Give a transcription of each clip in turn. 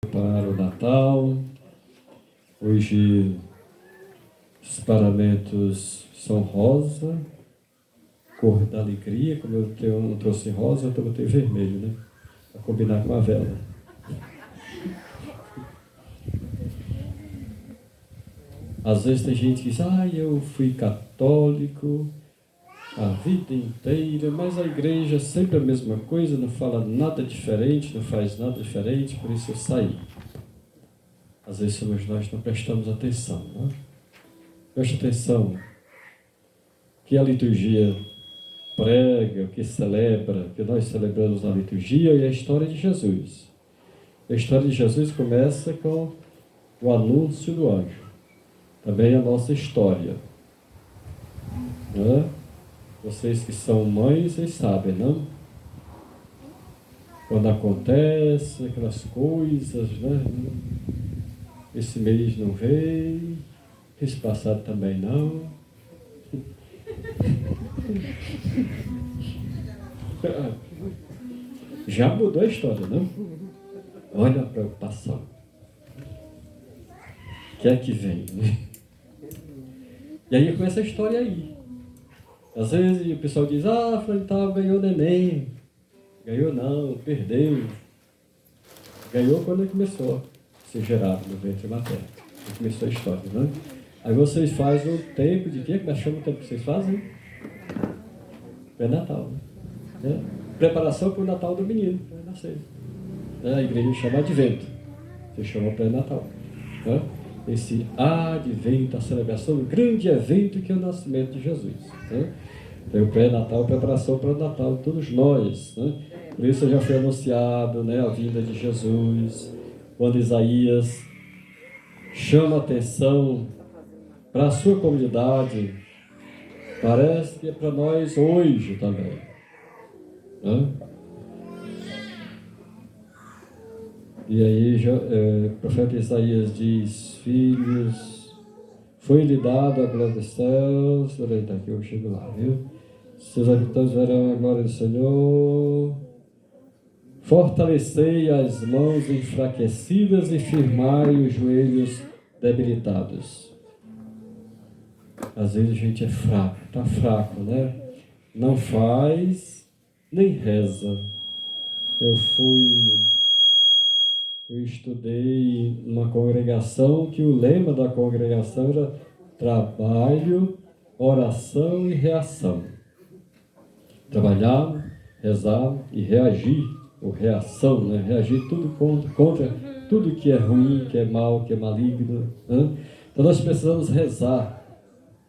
Para o Natal. Hoje os paramentos são rosa, cor da alegria. Como eu não trouxe rosa, eu botei vermelho, né? Para combinar com a vela. Às vezes tem gente que diz: eu fui católico a vida inteira, mas a igreja é sempre a mesma coisa, não fala nada diferente, não faz nada diferente, por isso eu saí. Às vezes somos nós que não prestamos atenção, não? Preste atenção que a liturgia prega, o que celebra, que nós celebramos na liturgia, e a história de Jesus. A história de Jesus começa com o anúncio do anjo. Também a nossa história. Não é? Vocês que são mães, vocês sabem, não? Quando acontece aquelas coisas, né? Esse mês não veio, esse passado também não. Já mudou a história, não? Olha a preocupação. O que é que vem, né? E aí começa a história aí. Às vezes o pessoal diz: Frantão ganhou neném. Ganhou não, perdeu. Ganhou quando ele começou a ser gerado no ventre materno. Aí começou a história, né? Aí vocês fazem um tempo de quê? Como é que chama o tempo que vocês fazem? Pré-natal, né? Preparação para o Natal do menino, vai nascer. A igreja chama Advento. Você chama pré-natal, né? Esse advento, a celebração do grande evento que é o nascimento de Jesus, né? Tem o pré-natal, preparação para o Natal de todos nós, né? Por isso já foi anunciado, né, a vinda de Jesus, quando Isaías chama a atenção para a sua comunidade. Parece que é para nós hoje também, né? E aí o profeta Isaías diz: filhos, foi-lhe dado a glória dos céus. Peraí, tá aqui, eu chego lá, viu? Seus habitantes verão a glória do Senhor. Fortalecei as mãos enfraquecidas e firmai os joelhos debilitados. Às vezes a gente é fraco, está fraco, né? Não faz, nem reza. Eu estudei numa congregação que o lema da congregação era trabalho, oração e reação. Trabalhar, rezar e reagir, ou reação, né? Reagir tudo contra tudo que é ruim, que é mal, que é maligno, né? Então nós precisamos rezar,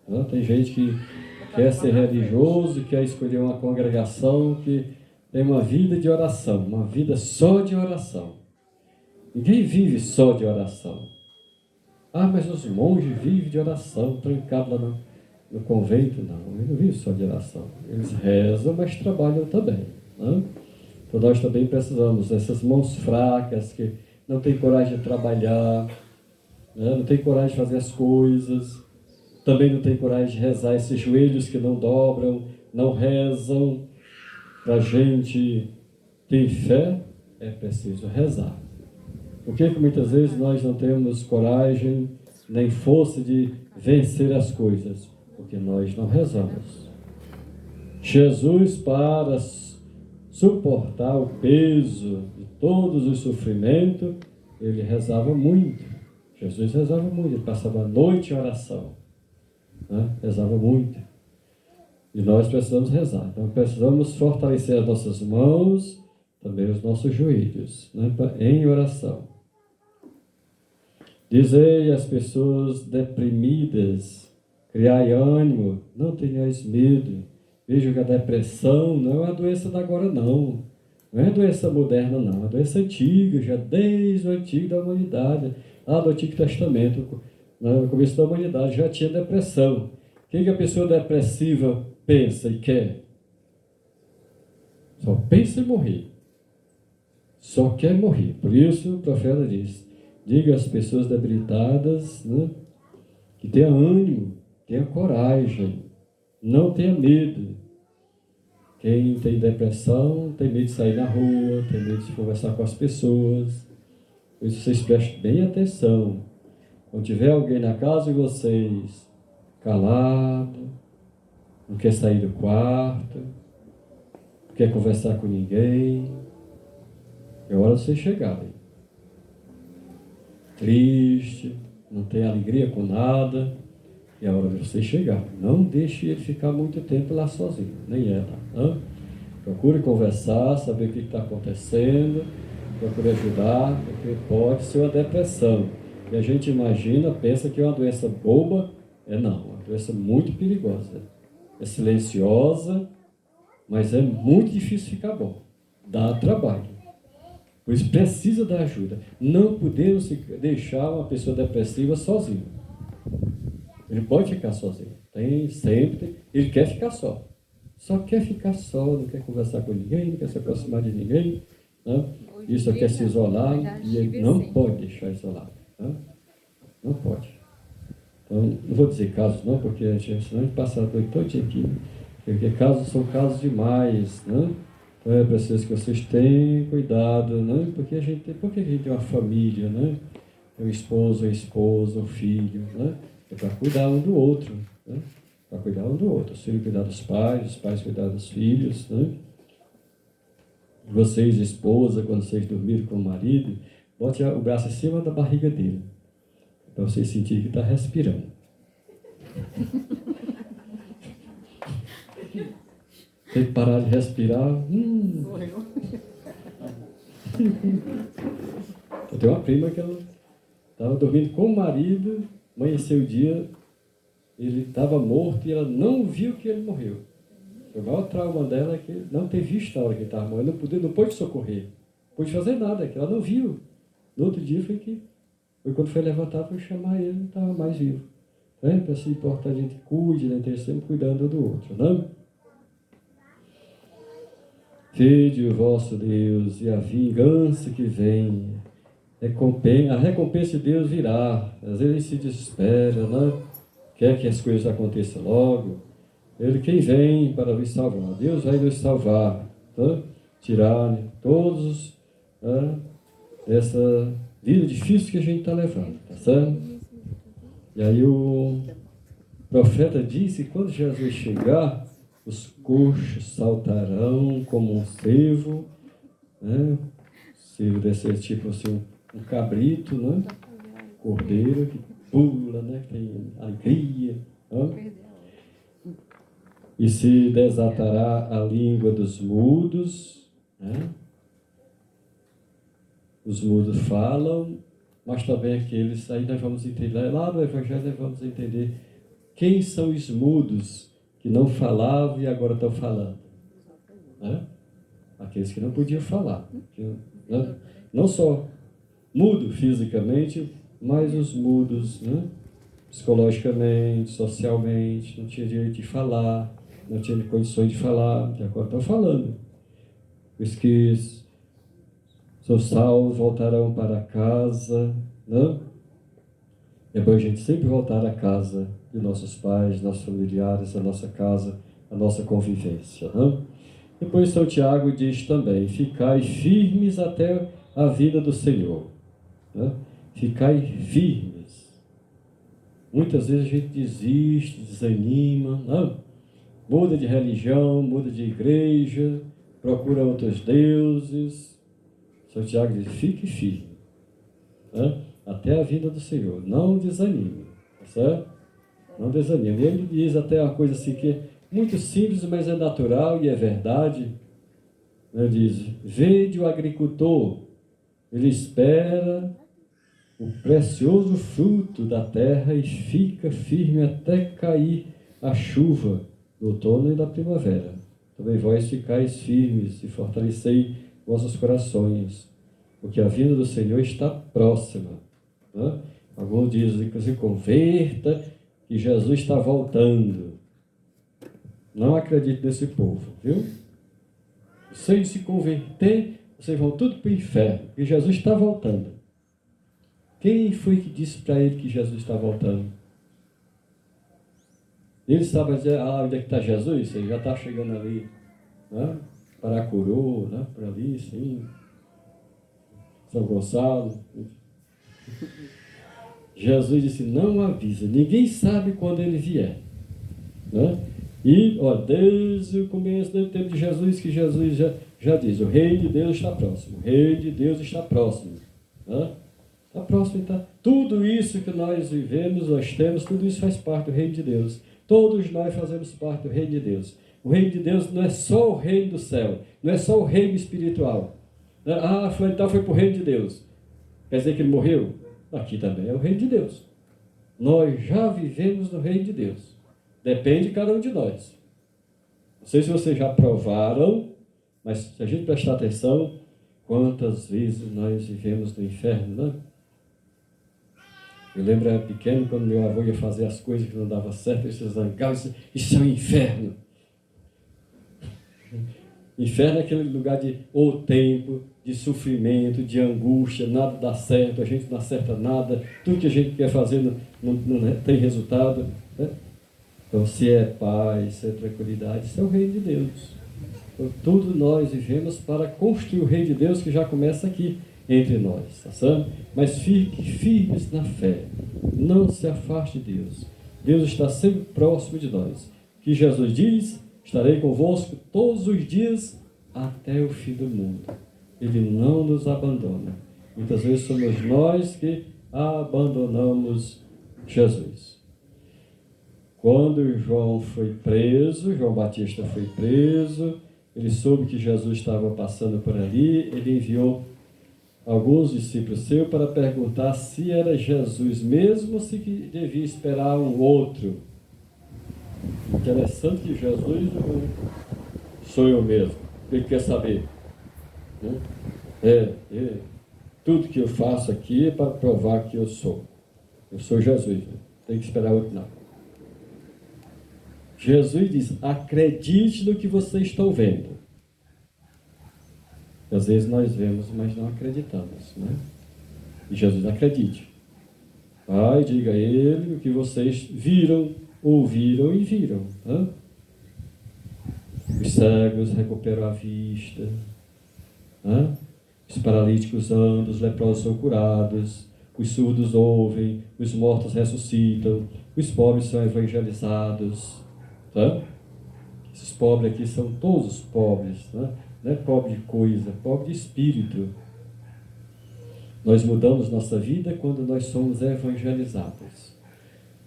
né? Tem gente que quer ser religioso, quer escolher uma congregação que tem uma vida de oração, uma vida só de oração. Ninguém vive só de oração. Mas os monges vivem de oração, trancados lá no convento. Não, eles não vivem só de oração. Eles rezam, mas trabalham também, né? Então nós também precisamos dessas mãos fracas, que não têm coragem de trabalhar, né? Não têm coragem de fazer as coisas, também não têm coragem de rezar, esses joelhos que não dobram, não rezam. Para a gente ter fé, é preciso rezar. Por que muitas vezes nós não temos coragem nem força de vencer as coisas? Porque nós não rezamos. Jesus, para suportar o peso de todos os sofrimentos, ele rezava muito. Jesus rezava muito, ele passava a noite em oração, né? Rezava muito. E nós precisamos rezar. Então precisamos fortalecer as nossas mãos, também os nossos joelhos, né? Em oração. Dizei às pessoas deprimidas: criai ânimo, não tenhais medo. Vejam que a depressão não é uma doença da agora, não. Não é doença moderna, não. É uma doença antiga, já desde o antigo da humanidade. Lá do Antigo Testamento, no começo da humanidade, já tinha depressão. O que a pessoa depressiva pensa e quer? Só pensa em morrer. Só quer morrer. Por isso o profeta diz: diga às pessoas debilitadas, né, que tenha ânimo, tenha coragem, não tenha medo. Quem tem depressão tem medo de sair na rua, tem medo de conversar com as pessoas, Por isso vocês prestem bem atenção. Quando tiver alguém na casa de vocês, calado, não quer sair do quarto, não quer conversar com ninguém, é hora de vocês chegarem. Triste, não tem alegria com nada, é hora de vocês chegarem. Não deixe ele ficar muito tempo lá sozinho, nem ela. Hein? Procure conversar, saber o que está acontecendo, procure ajudar, porque pode ser uma depressão. E a gente imagina, pensa que é uma doença boba, não, é uma doença muito perigosa. É silenciosa, mas é muito difícil ficar bom. Dá trabalho. Por isso precisa da ajuda. Não podemos deixar uma pessoa depressiva sozinha. Ele pode ficar sozinho. Ele quer ficar só. Só quer ficar só, não quer conversar com ninguém, não quer se aproximar de ninguém. Né? Isso quer se isolar e ele não pode deixar isolado. Né? Não pode. Então, não vou dizer casos não, porque senão a gente passa a noite toda aqui. Porque casos são casos demais, né? Então é preciso que vocês tenham cuidado, né? Porque a gente tem uma família, né? Tem um esposo, uma esposa, um filho, né? É para cuidar um do outro, né? Para cuidar um do outro. Os filhos cuidar dos pais, os pais cuidar dos filhos, né? Vocês, esposa, quando vocês dormirem com o marido, bote o braço em cima da barriga dele, para vocês sentirem que está respirando. Tem que parar de respirar. Eu tenho uma prima que ela estava dormindo com o marido, amanheceu o dia, ele estava morto e ela não viu que ele morreu. O maior trauma dela é que não ter visto a hora que ele estava morrendo, não pôde socorrer, não pôde fazer nada, que ela não viu. No outro dia foi quando foi levantar, foi chamar ele, não estava mais vivo. Então, para se importar, a gente cuide, né? Tem sempre cuidando do outro, não? Vede o vosso Deus e a vingança que vem. A recompensa de Deus virá. Às vezes ele se desespera, né? Quer que as coisas aconteçam logo. Ele quem vem para nos salvar. Deus vai nos salvar. Tá? Tirar todos essa vida difícil que a gente está levando. Tá certo? E aí o profeta disse que quando Jesus chegar, os coxos saltarão como um cervo, né? Cervo deve ser tipo assim, um cabrito, né? Cordeiro que pula, né? Que tem alegria. Né? E se desatará a língua dos mudos, né? Os mudos falam, mas também aqueles, aí nós vamos entender, lá no Evangelho nós vamos entender quem são os mudos que não falavam e agora estão falando. Né? Aqueles que não podiam falar. Né? Não só mudo fisicamente, mas os mudos, né? Psicologicamente, socialmente, não tinha direito de falar, não tinha condições de falar, e agora estão falando. Os que são salvos voltarão para casa, né? É bom a gente sempre voltar à casa de nossos pais, nossos familiares, a nossa casa, a nossa convivência. Né? Depois São Tiago diz também, ficai firmes até a vinda do Senhor. Né? Ficai firmes. Muitas vezes a gente desiste, desanima, não? Muda de religião, muda de igreja, procura outros deuses. São Tiago diz, fique firme. Né? Até a vinda do Senhor. Não desanime. Tá certo? Não desanime. Ele diz até uma coisa assim que é muito simples, mas é natural e é verdade. Ele diz, vede o agricultor, ele espera o precioso fruto da terra e fica firme até cair a chuva do outono e da primavera. Também vós ficais firmes e fortalecei vossos corações, porque a vinda do Senhor está próxima. Né? Alguns dizem que se converta, que Jesus está voltando. Não acredito nesse povo, viu? Sem se converter, vocês vão tudo para o inferno, porque Jesus está voltando. Quem foi que disse para ele que Jesus está voltando? Ele estava dizendo, onde é que está Jesus? Ele já está chegando ali, né? Para a coroa, né? Por ali, sim. São Gonçalo. Jesus disse, não avisa, ninguém sabe quando ele vier. Né? E, ó, desde o começo do tempo de Jesus, que Jesus já diz, o reino de Deus está próximo, o reino de Deus está próximo. Né? Está próximo, tá? Tudo isso que nós vivemos, nós temos, tudo isso faz parte do reino de Deus. Todos nós fazemos parte do reino de Deus. O reino de Deus não é só o reino do céu, não é só o reino espiritual. Ah, então foi para o reino de Deus. Quer dizer que ele morreu? Aqui também é o reino de Deus. Nós já vivemos no reino de Deus. Depende de cada um de nós. Não sei se vocês já provaram, mas se a gente prestar atenção, quantas vezes nós vivemos no inferno, né? Eu lembro, era pequeno, quando meu avô ia fazer as coisas que não davam certo, ele se zangava, isso é um inferno. Inferno é aquele lugar de ou tempo, de sofrimento, de angústia, nada dá certo, a gente não acerta nada, tudo que a gente quer fazer não tem resultado. Né? Então, se é paz, se é tranquilidade, isso é o reino de Deus. Então, tudo nós vivemos para construir o reino de Deus que já começa aqui entre nós, tá certo? Mas fique firmes na fé, não se afaste de Deus. Deus está sempre próximo de nós. Que Jesus diz, estarei convosco todos os dias até o fim do mundo. Ele não nos abandona. Muitas vezes somos nós que abandonamos Jesus. Quando João foi preso, João Batista foi preso, ele soube que Jesus estava passando por ali, ele enviou alguns discípulos seus para perguntar se era Jesus mesmo ou se devia esperar um outro. Interessante que Jesus sou eu mesmo. Ele quer saber. Tudo que eu faço aqui é para provar que eu sou. Eu sou Jesus. Tem que esperar outro não. Jesus diz, acredite no que vocês estão vendo. Às vezes nós vemos, mas não acreditamos, né? E Jesus acredite. Pai, diga a ele o que vocês viram, ouviram e viram. Né? Os cegos recuperam a vista. Né? Os paralíticos andam, os leprosos são curados, os surdos ouvem, os mortos ressuscitam, os pobres são evangelizados. Tá? Esses pobres aqui são todos os pobres, né? Não é pobre de coisa, pobre de espírito. Nós mudamos nossa vida quando nós somos evangelizados.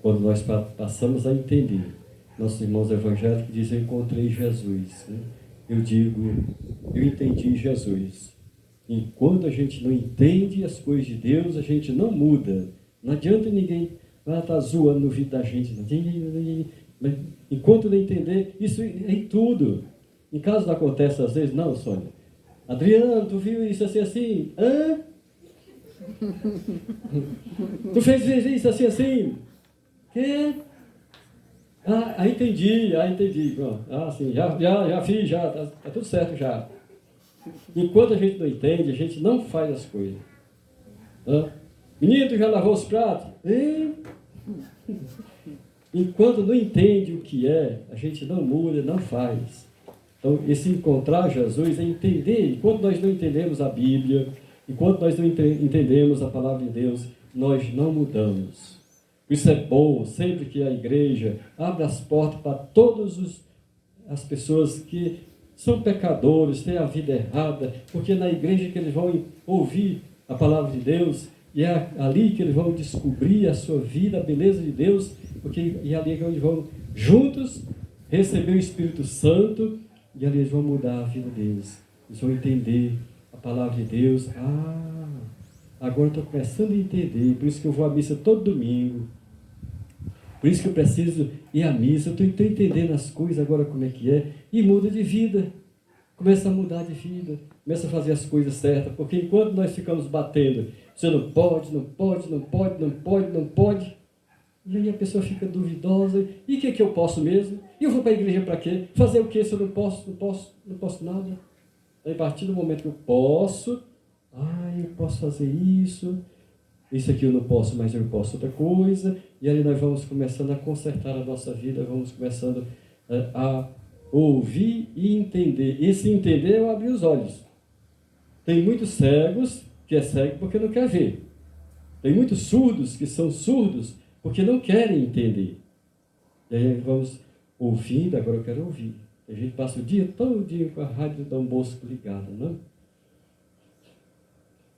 Quando nós passamos a entender. Nossos irmãos evangélicos dizem, eu encontrei Jesus. Né? Eu digo, eu entendi Jesus. E quando a gente não entende as coisas de Deus, a gente não muda. Não adianta ninguém estar zoando no ouvido da gente. Não. Enquanto não entender, isso é em tudo. Em casa não acontece às vezes, não, Sônia? Adriano, tu viu isso assim, assim? Hã? Tu fez isso assim, assim? Quê? Entendi, pronto. Sim, já fiz, tá tudo certo já. Enquanto a gente não entende, a gente não faz as coisas. Menino, tu já lavou os pratos? Enquanto não entende o que é, a gente não muda, não faz. Então, esse encontrar Jesus é entender. Enquanto nós não entendemos a Bíblia, enquanto nós não entendemos a palavra de Deus, nós não mudamos. Isso é bom, sempre que a igreja abre as portas para todas as pessoas que são pecadores, têm a vida errada, porque é na igreja que eles vão ouvir a palavra de Deus, e é ali que eles vão descobrir a sua vida, a beleza de Deus, porque é ali que eles vão juntos receber o Espírito Santo, e ali eles vão mudar a vida deles. Eles vão entender a palavra de Deus. Agora eu estou começando a entender, por isso que eu vou à missa todo domingo. Por isso que eu preciso ir à missa, eu estou entendendo as coisas agora como é que é, e muda de vida. Começa a mudar de vida, começa a fazer as coisas certas, porque enquanto nós ficamos batendo, você não pode, e aí a pessoa fica duvidosa, e o que eu posso mesmo? E eu vou para a igreja para quê? Fazer o quê se eu não posso nada? Aí a partir do momento que eu posso fazer isso aqui eu não posso, mas eu posso outra coisa, e aí nós vamos começando a consertar a nossa vida, vamos começando a ouvir e entender. Esse entender é abrir os olhos. Tem muitos cegos que é cego porque não quer ver. Tem muitos surdos que são surdos porque não querem entender. E aí vamos ouvindo, agora eu quero ouvir. A gente passa o dia todo com a rádio Dom Bosco ligada, não?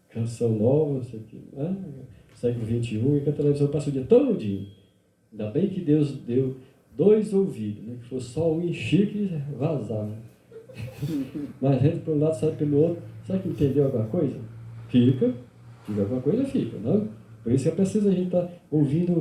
Canção nova, não sei o quê, né? Século XXI, e que a televisão passa o dia todo dia. Ainda bem que Deus deu 2 ouvidos, né? Que fosse só um encher e vazar. Né? Mas a gente por um lado sai pelo outro. Será que entendeu alguma coisa? Fica alguma coisa, fica, não? Por isso que é preciso a gente estar ouvindo,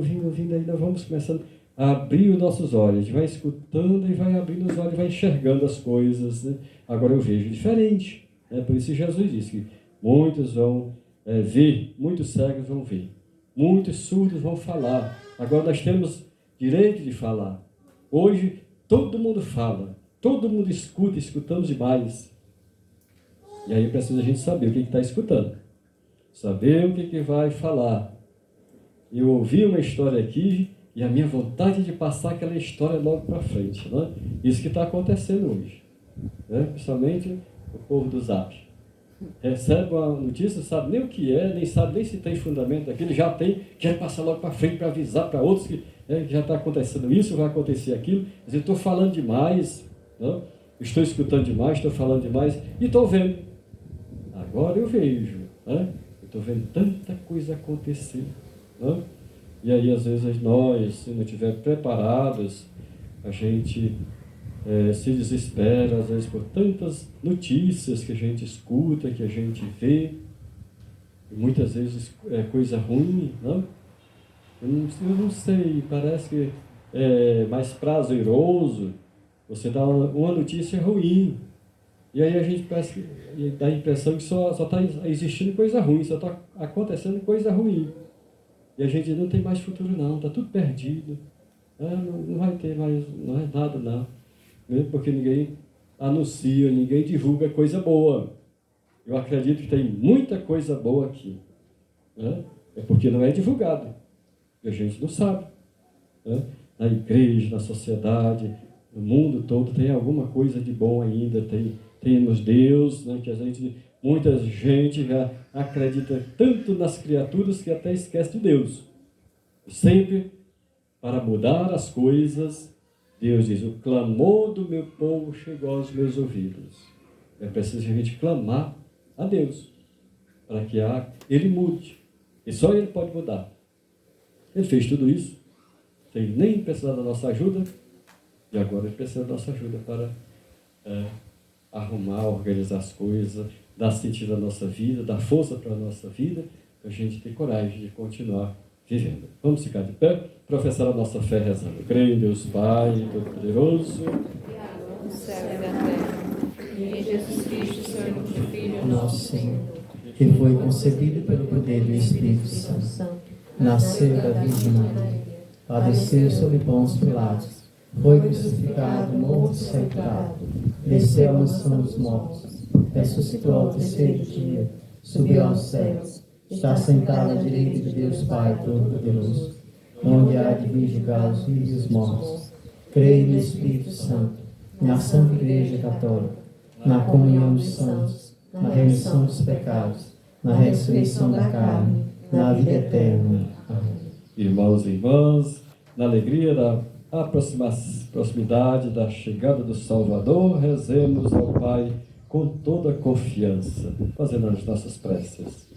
ainda vamos começando a abrir os nossos olhos. A gente vai escutando e vai abrindo os olhos, vai enxergando as coisas, né? Agora eu vejo diferente. Né? Por isso Jesus disse que muitos vão ver, muitos cegos vão ver, muitos surdos vão falar. Agora nós temos direito de falar. Hoje todo mundo fala, todo mundo escuta, escutamos demais. E aí precisa a gente saber o que está escutando, saber o que vai falar. Eu ouvi uma história aqui e a minha vontade de passar aquela história logo para frente. Né? Isso que está acontecendo hoje, né? Principalmente o povo do Zap. Recebe uma notícia, não sabe nem o que é, nem sabe nem se tem fundamento aquilo, já tem, quer passar logo para frente para avisar para outros que já está acontecendo isso, vai acontecer aquilo. Mas eu estou falando demais, não? Estou escutando demais, estou falando demais e estou vendo. Agora eu vejo, né? Eu estou vendo tanta coisa acontecer. Não? E aí às vezes nós, se não estiver preparados, a gente se desespera, às vezes, por tantas notícias que a gente escuta, que a gente vê, e muitas vezes é coisa ruim, não? Eu não sei, parece que é mais prazeroso você dar uma notícia ruim, e aí a gente parece que dá a impressão que só está existindo coisa ruim, só está acontecendo coisa ruim, e a gente não tem mais futuro não, está tudo perdido, não vai ter mais, não é nada não. Porque ninguém anuncia, ninguém divulga coisa boa. Eu acredito que tem muita coisa boa aqui. Né? É porque não é divulgado. E a gente não sabe. Né? Na igreja, na sociedade, no mundo todo, tem alguma coisa de bom ainda. Temos Deus, né? Que muita gente já acredita tanto nas criaturas que até esquece de Deus. Sempre para mudar as coisas. Deus diz, o clamor do meu povo chegou aos meus ouvidos. É preciso a gente clamar a Deus, para que Ele mude. E só Ele pode mudar. Ele fez tudo isso, sem nem precisar da nossa ajuda, e agora Ele precisa da nossa ajuda para arrumar, organizar as coisas, dar sentido à nossa vida, dar força para a nossa vida, para a gente ter coragem de continuar vivendo. Vamos ficar de pé, professar a nossa fé rezando. Creio em Deus Pai, Todo-Poderoso, no céu e na terra, e em Jesus Cristo, Senhor, nosso Filho, nosso Senhor, que foi concebido pelo poder do Espírito Santo, nasceu da Virgem Maria, padeceu sob Pôncio Pilatos, foi crucificado, morto e sepultado, desceu à mansão dos mortos, ressuscitou ao 3º dia, subiu aos céus, está sentado à direita de Deus Pai Todo-Poderoso, onde há de vir julgar os vivos e os mortos. Creio no Espírito Santo, na Santa Igreja Católica, na comunhão dos santos, na remissão dos pecados, na ressurreição da carne, na vida eterna. Amém. Irmãos e irmãs, na alegria da proximidade da chegada do Salvador, rezemos ao Pai com toda a confiança, fazendo as nossas preces.